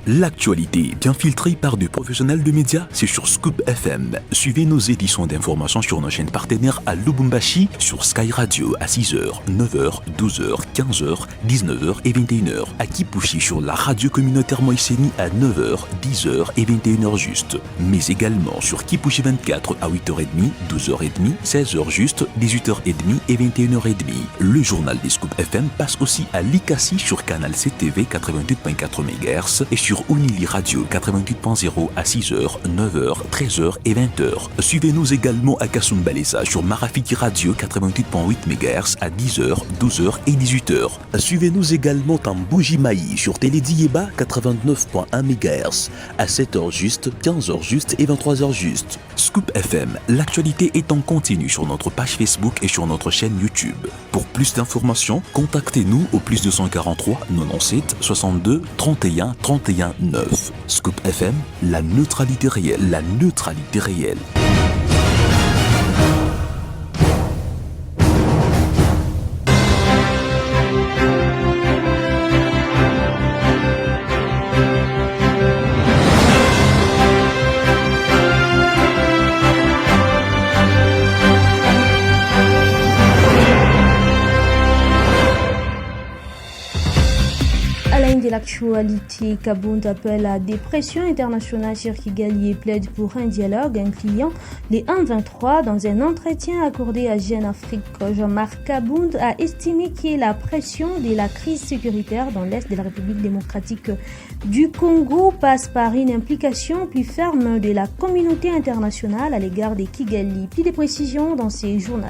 L'actualité bien filtrée par des professionnels de médias, c'est sur Scoop FM. Suivez nos éditions d'information sur nos chaînes partenaires à Lubumbashi, sur Sky Radio à 6h, 9h, 12h, 15h, 19h et 21h. À Kipushi sur la radio communautaire Moïseni à 9h, 10h et 21h juste. Mais également sur Kipushi 24 à 8h30, 12h30, 16h juste, 18h30 et 21h30. Le journal des Scoop FM passe aussi à Likasi sur Canal CTV 88.4 MHz et sur Unili Radio 88.0 à 6h, 9h, 13h et 20h. Suivez-nous également à Kasumbalesa sur Marafiki Radio 88.8 MHz à 10h, 12h et 18h. Suivez-nous également en Bougimaï sur Télédiéba 89.1 MHz à 7h juste, 15h juste et 23h juste. Scoop FM, l'actualité est en continu sur notre page Facebook et sur notre chaîne YouTube. Pour plus d'informations, contactez-nous au +243 97 62 31 31 9. Scoop FM, la neutralité réelle, la neutralité réelle. L'actualité, Kabound appelle à des pressions internationales sur Kigali et plaide pour un dialogue incluant les M23. Dans un entretien accordé à Jeune Afrique, Jean-Marc Kabound a estimé que la pression de la crise sécuritaire dans l'Est de la République démocratique du Congo passe par une implication plus ferme de la communauté internationale à l'égard de Kigali. Plus de précisions dans ces journaux.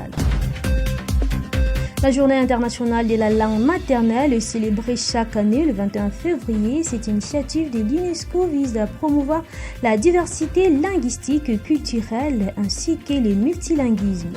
La journée internationale de la langue maternelle est célébrée chaque année le 21 février. Cette initiative de l'UNESCO vise à promouvoir la diversité linguistique et culturelle ainsi que le multilinguisme.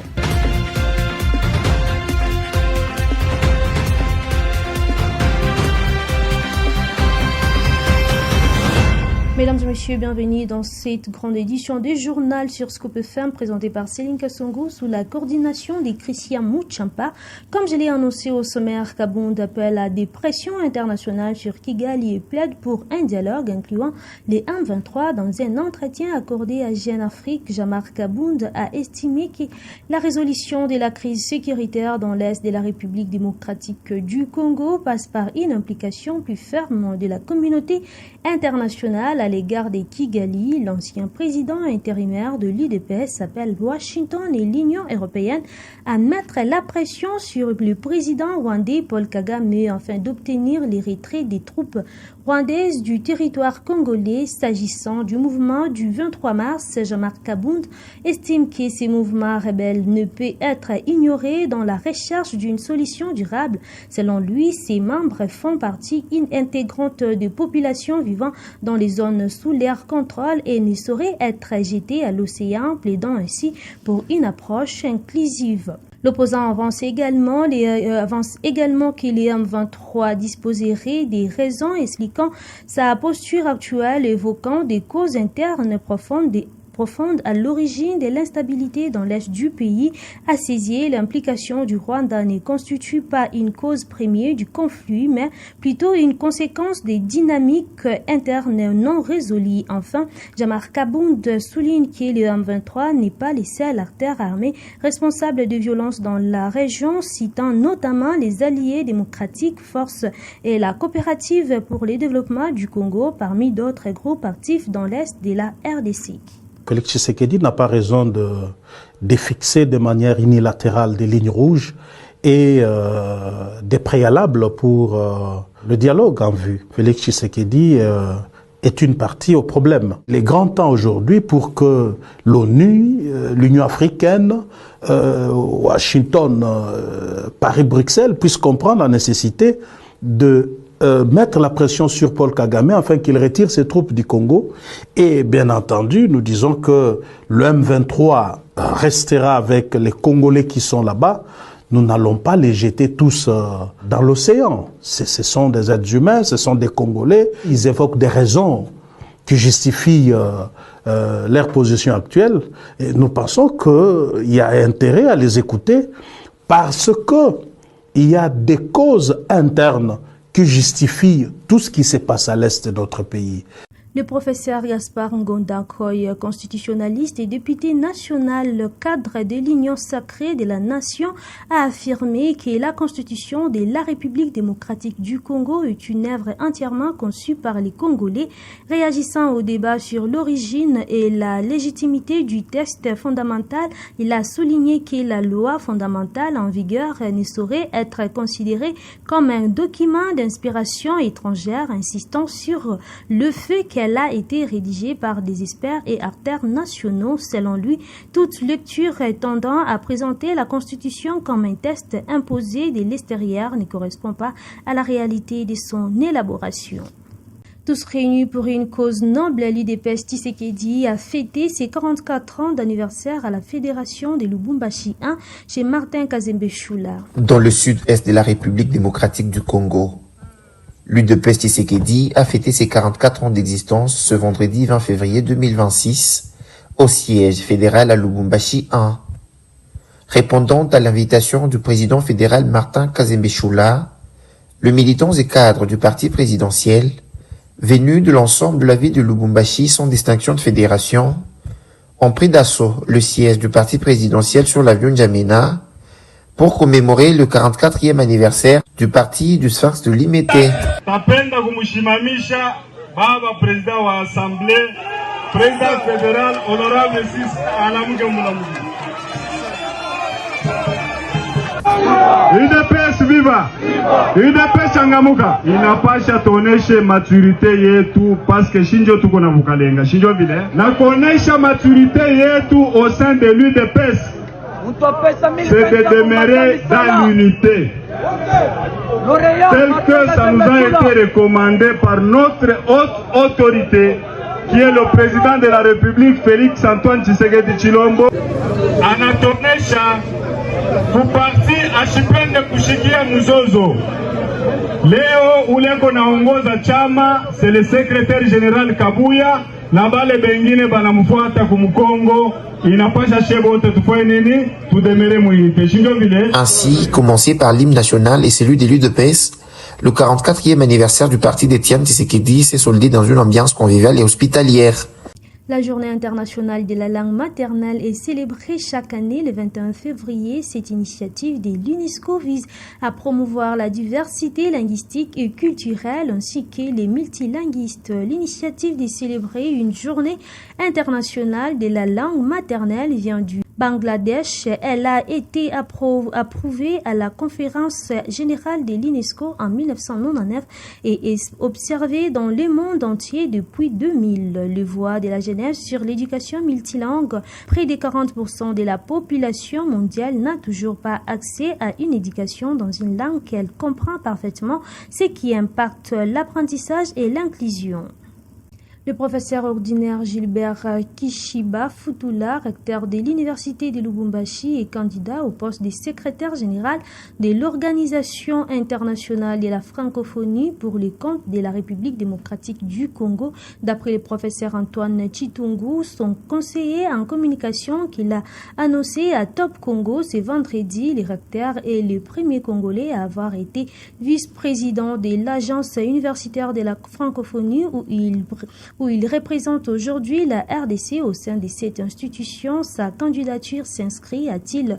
Mesdames et messieurs, bienvenue dans cette grande édition du journal sur Scoop FM présentée par Céline Kassongo sous la coordination de Christian Mouchampa. Comme je l'ai annoncé au sommaire, Kabound appelle à des pressions internationales sur Kigali et plaide pour un dialogue incluant les M23. Dans un entretien accordé à Jeune Afrique, Jean-Marc Kabound a estimé que la résolution de la crise sécuritaire dans l'Est de la République démocratique du Congo passe par une implication plus ferme de la communauté internationale à l'égard de Kigali. L'ancien président intérimaire de l'UDPS appelle Washington et l'Union européenne à mettre la pression sur le président rwandais Paul Kagame afin d'obtenir les retraits des troupes rwandaises du territoire congolais. S'agissant du mouvement du 23 mars, Jean-Marc Kabound estime que ces mouvements rebelles ne peuvent être ignorés dans la recherche d'une solution durable. Selon lui, ses membres font partie intégrante des populations vivant dans les zones sous leur contrôle et ne sauraient être jetés à l'océan, plaidant ainsi pour une approche inclusive. L'opposant avance également que les M23 disposeraient des raisons expliquant sa posture actuelle, évoquant des causes internes profondes à l'origine de l'instabilité dans l'est du pays. À saisir, l'implication du Rwanda ne constitue pas une cause première du conflit, mais plutôt une conséquence des dynamiques internes non résolues. Enfin, Jean-Marc Kabound souligne que le M23 n'est pas les seuls acteurs armés responsables de violences dans la région, citant notamment les alliés démocratiques, Force et la coopérative pour le développement du Congo, parmi d'autres groupes actifs dans l'est de la RDC. Félix Tshisekedi n'a pas raison de fixer de manière unilatérale des lignes rouges et des préalables pour le dialogue en vue. Félix Tshisekedi est une partie au problème. Il est grand temps aujourd'hui pour que l'ONU, l'Union africaine, Washington, Paris-Bruxelles puissent comprendre la nécessité de mettre la pression sur Paul Kagame afin qu'il retire ses troupes du Congo. Et bien entendu, nous disons que le M23 restera avec les Congolais qui sont là-bas. Nous n'allons pas les jeter tous dans l'océan. Ce sont des êtres humains, ce sont des Congolais. Ils évoquent des raisons qui justifient leur position actuelle. Et nous pensons qu'il y a intérêt à les écouter parce que il y a des causes internes qui justifie tout ce qui se passe à l'est de notre pays. Le professeur Gaspard Ngondakoy, constitutionnaliste et député national, cadre de l'Union sacrée de la nation, a affirmé que la Constitution de la République démocratique du Congo est une œuvre entièrement conçue par les Congolais. Réagissant au débat sur l'origine et la légitimité du texte fondamental, il a souligné que la loi fondamentale en vigueur ne saurait être considérée comme un document d'inspiration étrangère, insistant sur le fait qu'elle a été rédigée par des experts et acteurs nationaux. Selon lui, toute lecture tendant à présenter la Constitution comme un texte imposé de l'extérieur ne correspond pas à la réalité de son élaboration. Tous réunis pour une cause noble, l'UDPS Tshisekedi a fêté ses 44 ans d'anniversaire à la Fédération de Lubumbashi 1 chez Martin Kazembe Choula. Dans le sud-est de la République démocratique du Congo, l'UDPS Tshisekedi a fêté ses 44 ans d'existence ce vendredi 20 février 2026 au siège fédéral à Lubumbashi 1. Répondant à l'invitation du président fédéral Martin Kazembe Choula, les militants et cadres du parti présidentiel, venus de l'ensemble de la ville de Lubumbashi sans distinction de fédération, ont pris d'assaut le siège du parti présidentiel sur l'avion N'Djamena pour commémorer le 44e anniversaire du parti du Sphinx de Limete. Tapenda kumushimamisha baba président wa assemblée, président fédéral honorable Sis Alamuge Mulamuge. UDPS viva! UDPS changamuka! Inapasha tuoneshe maturite yetu paske shinjo tuko na Bukalenga. Shinjo vile? Na kuonesha maturite yetu au sein de l'UDPS. C'est de demeurer dans l'unité. Tel que ça nous a été recommandé par notre haute autorité, qui est le président de la République, Félix Antoine Tshisekedi Tshilombo. Anatonesha, kuparti ashipende kushikia mzozo. Leo ulengo naongoza chama, c'est le secrétaire général Kabuya, na bale bengine banamfuata kumukongo. Ainsi, commencé par l'hymne national et celui de l'UDPS, le 44e anniversaire du parti d'Étienne Tshisekedi s'est soldé dans une ambiance conviviale et hospitalière. La journée internationale de la langue maternelle est célébrée chaque année le 21 février. Cette initiative de l'UNESCO vise à promouvoir la diversité linguistique et culturelle ainsi que les multilinguistes. L'initiative de célébrer une journée internationale de la langue maternelle vient du Bangladesh. Elle a été approuvée à la conférence générale de l'UNESCO en 1999 et est observée dans le monde entier depuis 2000. Le voix de la jeunesse sur l'éducation multilingue, près de 40% de la population mondiale n'a toujours pas accès à une éducation dans une langue qu'elle comprend parfaitement, ce qui impacte l'apprentissage et l'inclusion. Le professeur ordinaire Gilbert Kishiba Futula, recteur de l'Université de Lubumbashi et candidat au poste de secrétaire général de l'Organisation internationale de la francophonie pour les comptes de la République démocratique du Congo. D'après le professeur Antoine Chitungu, son conseiller en communication qu'il a annoncé à Top Congo ce vendredi, le recteur est le premier Congolais à avoir été vice-président de l'Agence universitaire de la francophonie où il représente aujourd'hui la RDC au sein de cette institution. Sa candidature s'inscrit, a-t-il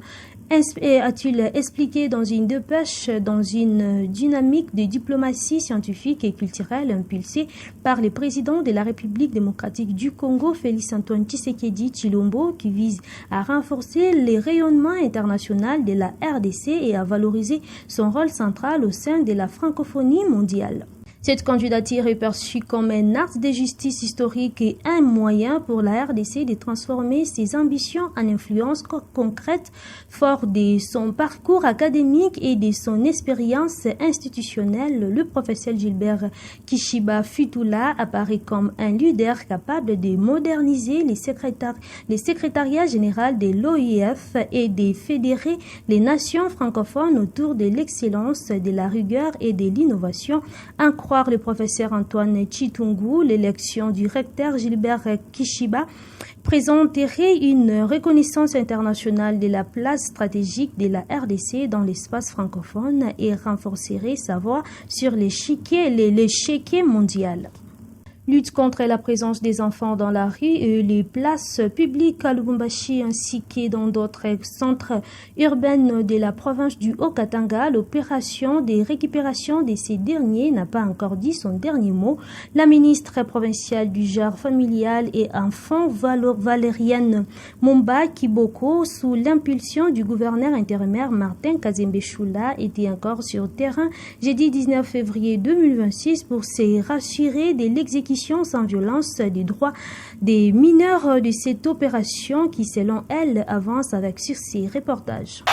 expliqué dans une dépêche, dans une dynamique de diplomatie scientifique et culturelle impulsée par le président de la République démocratique du Congo, Félix Antoine Tshisekedi Tshilombo, qui vise à renforcer le rayonnement international de la RDC et à valoriser son rôle central au sein de la francophonie mondiale. Cette candidature est perçue comme un acte de justice historique et un moyen pour la RDC de transformer ses ambitions en influence concrète. Fort de son parcours académique et de son expérience institutionnelle, le professeur Gilbert Kishiba Futula apparaît comme un leader capable de moderniser les secrétariats généraux de l'OIF et de fédérer les nations francophones autour de l'excellence, de la rigueur et de l'innovation. En croire croire le professeur Antoine Chitungu, l'élection du recteur Gilbert Kishiba présenterait une reconnaissance internationale de la place stratégique de la RDC dans l'espace francophone et renforcerait sa voix sur l'échiquier mondial. Lutte contre la présence des enfants dans la rue et les places publiques à Lubumbashi ainsi que dans d'autres centres urbains de la province du Haut-Katanga, l'opération de récupération de ces derniers n'a pas encore dit son dernier mot. La ministre provinciale du genre familial et enfant Valériane Mumba Kiboko, sous l'impulsion du gouverneur intérimaire Martin Kazembe Choula, était encore sur terrain jeudi 19 février 2026 pour se rassurer de l'exécution sans violence des droits des mineurs de cette opération qui, selon elle, avance avec succès. Reportage.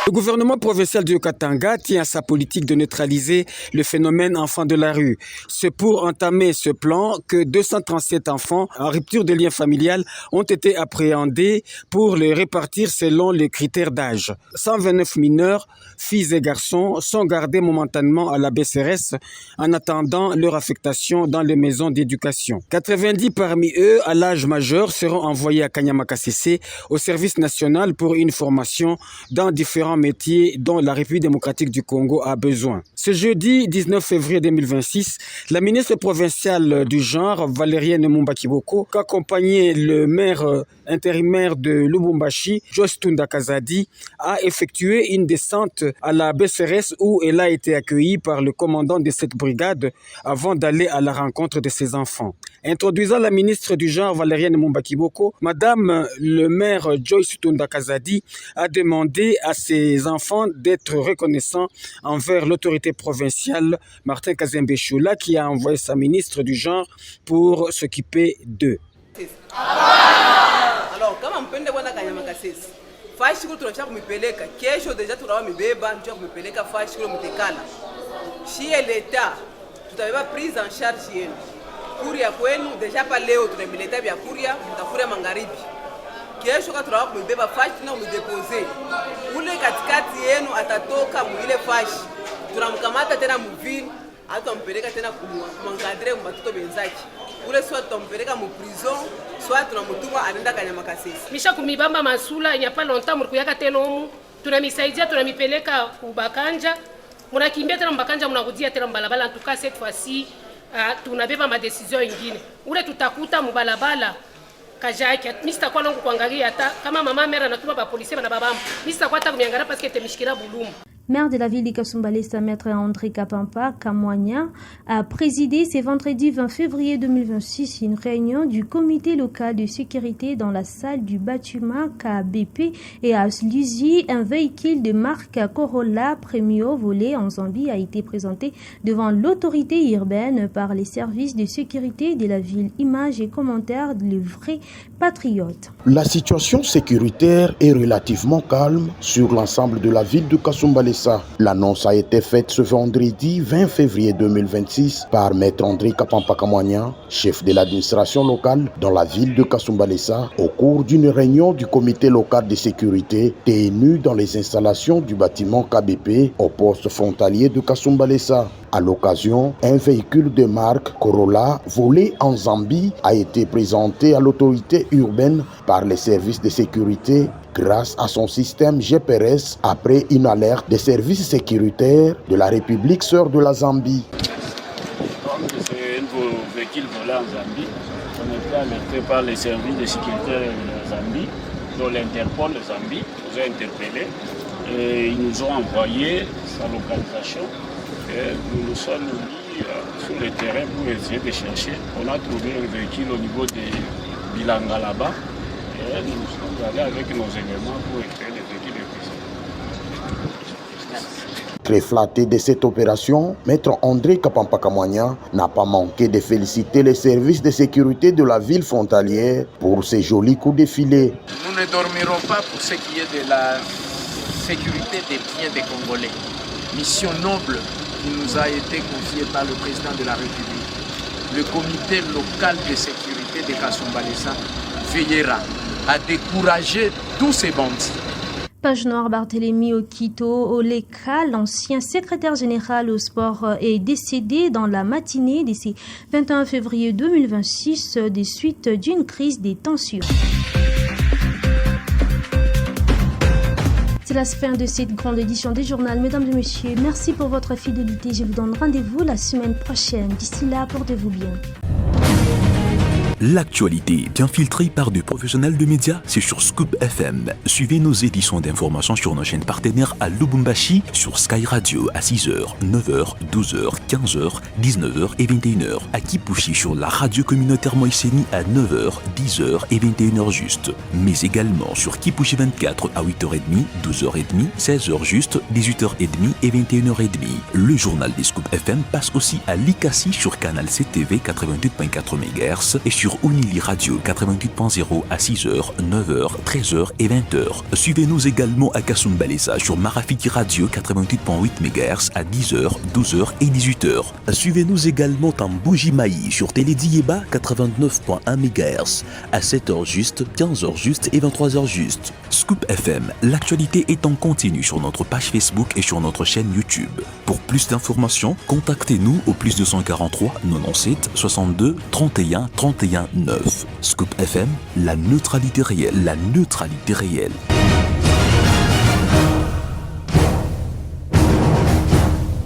Le gouvernement provincial du Katanga tient à sa politique de neutraliser le phénomène enfants de la rue. C'est pour entamer ce plan que 237 enfants en rupture de lien familial ont été appréhendés pour les répartir selon les critères d'âge. 129 mineurs, filles et garçons, sont gardés momentanément à la BCRS en attendant leur affectation dans les maisons d'éducation. 90 parmi eux, à l'âge majeur, seront envoyés à Kanyama-Kasese au service national pour une formation dans différents métiers dont la République démocratique du Congo a besoin. Ce jeudi 19 février 2026, la ministre provinciale du genre, Valériane Mumba Kiboko, accompagnée le maire intérimaire de Lubumbashi, Joyce Tunda Kazadi, a effectué une descente à la BCRS où elle a été accueillie par le commandant de cette brigade avant d'aller à la rencontre de ses enfants. Introduisant la ministre du genre, Valériane Mumba Kiboko, Madame le maire Joyce Tunda Kazadi a demandé à ses enfants d'être reconnaissants envers l'autorité provinciale Martin Kazembe Choula qui a envoyé sa ministre du genre pour s'occuper d'eux. Alors, kama mpende bwana Kanyama-Kasese, fashi kule tunataka kumipeleka kesho, deja tunawamibeba ndio kumipeleka fashi kule mtekala. Shie leta tutabeba prise en charge yenu. Kuria kwenu deja pa leo tunamileta vya kuria, mtakuria magharibi. Kesho kwa tunawa kumibeba fashi na kumidepose. Ule katikati yenu atatoka mwile fashi. Tunamkamata tena mvini, hata mpeleka tena kumwangadre mbatoto benzaki. Ule soit tumpeleka mu prison, soit tunamutuma anenda Kanyama-Kasese. Misha kumibamba masula inyapa longtemps mukuyaka tenomu, tunamisaidia tunamipeleka kubakanja. Munakimbia tena mbakanja munakudia tena mbalabala, en tout cas cette fois-ci tunabeba ma décision ingine. Ule tutakuta mubalabala kajaki mista kwa longo kuangalia hata kama mama mera natuma ba policier na babamba. Mista kwa hata kumiangalia parce que temishikira bulumu. Maire de la ville de Kasumbalesa, maître André Kapampa Kamwanya, a présidé ce vendredi 20 février 2026 une réunion du comité local de sécurité dans la salle du bâtiment KBP et à Luzi, un véhicule de marque Corolla Premio volé en Zambie a été présenté devant l'autorité urbaine par les services de sécurité de la ville. Images et commentaires de vrais patriotes. La situation sécuritaire est relativement calme sur l'ensemble de la ville de Kasumbalesa. L'annonce a été faite ce vendredi 20 février 2026 par maître André Kapampa Kamwanya, chef de l'administration locale dans la ville de Kasumbalesa, au cours d'une réunion du comité local de sécurité tenue dans les installations du bâtiment KBP au poste frontalier de Kasumbalesa. À l'occasion, un véhicule de marque Corolla volé en Zambie a été présenté à l'autorité urbaine par les services de sécurité grâce à son système GPRS après une alerte des services sécuritaires de la République sœur de la Zambie. Donc c'est un véhicule volé en Zambie. On a été alerté par les services de sécurité de la Zambie, dont l'Interpol de Zambie nous a interpellés et ils nous ont envoyé sa localisation. Et nous nous sommes mis sur le terrain pour essayer de chercher. On a trouvé un véhicule au niveau de Bilanga là-bas. Et nous sommes allés avec nos éléments pour essayer le véhicule de prison. Très flatté de cette opération, maître André Kapampa Kamwanya n'a pas manqué de féliciter les services de sécurité de la ville frontalière pour ces jolis coups de filet. Nous ne dormirons pas pour ce qui est de la sécurité des biens des Congolais. Mission noble qui nous a été confiée par le président de la République. Le comité local de sécurité de Kasumbalesa veillera à décourager tous ces bandits. Page noire, Barthélemy Okito Oleka, l'ancien secrétaire général au sport, est décédé dans la matinée de ce 21 février 2026 des suites d'une crise des tensions. C'est la fin de cette grande édition des journaux. Mesdames et messieurs, merci pour votre fidélité. Je vous donne rendez-vous la semaine prochaine. D'ici là, portez-vous bien. L'actualité bien filtrée par des professionnels de médias, c'est sur Scoop FM. Suivez nos éditions d'information sur nos chaînes partenaires à Lubumbashi, sur Sky Radio à 6h, 9h, 12h, 15h, 19h et 21h. À Kipushi sur la radio communautaire Moïseni à 9h, 10h et 21h juste. Mais également sur Kipushi 24 à 8h30, 12h30, 16h juste, 18h30 et 21h30. Le journal des Scoop FM passe aussi à Likasi sur Canal CTV 88.4 MHz et sur Unili Radio 88.0 à 6h, 9h, 13h et 20h. Suivez-nous également à Kasumbalesa sur Marafiki Radio 88.8 MHz à 10h, 12h et 18h. Suivez-nous également en Bougimaï sur Télédiéba 89.1 MHz à 7h juste, 15h juste et 23h juste. Scoop FM, l'actualité est en continu sur notre page Facebook et sur notre chaîne YouTube. Pour plus d'informations, contactez-nous au +243 97 62 31 31 9. Scoop FM, la neutralité réelle.